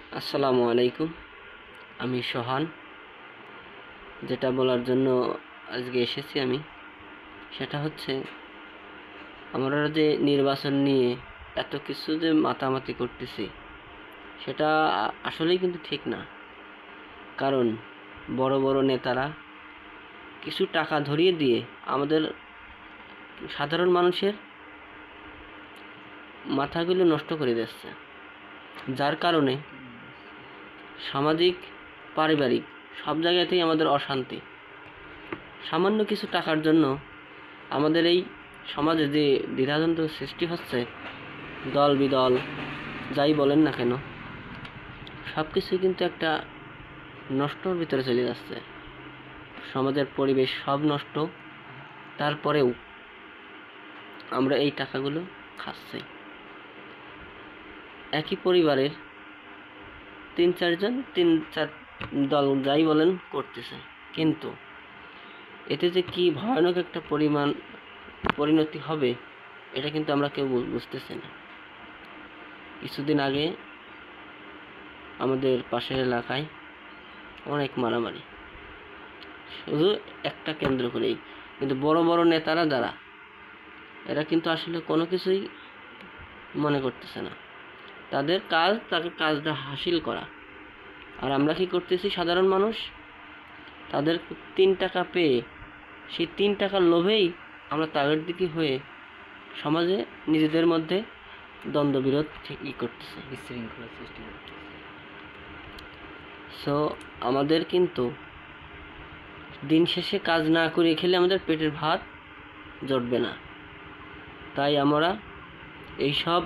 আসসালামু আলাইকুম। আমি সোহান। যেটা বলার জন্য আজকে এসেছি সেটা হচ্ছে আমরা যে নির্বাচন নিয়ে এত কিছু যে মাতামাতি করতেছি সেটা আসলেই কিন্তু ঠিক না। কারণ বড় বড় নেতারা কিছু টাকা ধরিয়ে দিয়ে আমাদের সাধারণ মানুষের মাথাগুলো নষ্ট করে দিচ্ছে, যার কারণে সামাজিক পারিবারিক সব জায়গাতেই আমাদের অশান্তি। সামান্য কিছু টাকার জন্য আমাদের এই সমাজে যে দ্বিধাদ্বন্দ্ব সৃষ্টি হচ্ছে, দল বিদল যাই বলেন না কেন সব কিছুই কিন্তু একটা নষ্টর ভিতরে চলে যাচ্ছে। সমাজের পরিবেশ সব নষ্ট, তারপরেও আমরা এই টাকাগুলো খাচ্ছি। একই পরিবারের 3-4 দল যাই বলেন করতেছে, কিন্তু এতে যে কি ভয়ানক একটা পরিণতি হবে এটা কিন্তু আমরা কেউ বুঝতেছি না। কিছুদিন আগে আমাদের পাশের এলাকায় অনেক মারামারি, শুধু একটা কেন্দ্র করেই। কিন্তু বড় বড় নেতারা যারা, এরা কিন্তু আসলে কোনো কিছুই মনে করতেছে না। তাদের কাজটা হাসিল করা, আর আমরা কি করতেছি সাধারণ মানুষ? তাদের 3 টাকা পেয়ে সেই 3 টাকার লোভেই আমরা তাদের দিকে হয়ে সমাজে নিজেদের মধ্যে দ্বন্দ্ববিরোধ করতেছে, বিশৃঙ্খলা সৃষ্টি করতেছে। সো আমাদের কিন্তু দিন শেষে কাজ না করে খেলে আমাদের পেটের ভাত জুটবে না। তাই আমরা এইসব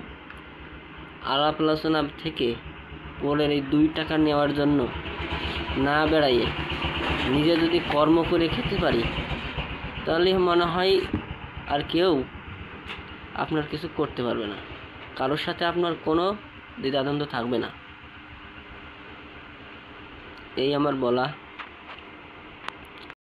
আলাপ আলোচনা থেকে পরের এই 2 টাকা নেওয়ার জন্য না বেড়াইয়ে নিজে যদি কর্ম করে খেতে পারি, তাহলে মনে হয় আর কেউ আপনার কিছু করতে পারবে না, কারোর সাথে আপনার কোনো দ্বিধাদ্বন্দ্ব থাকবে না। এই আমার বলা।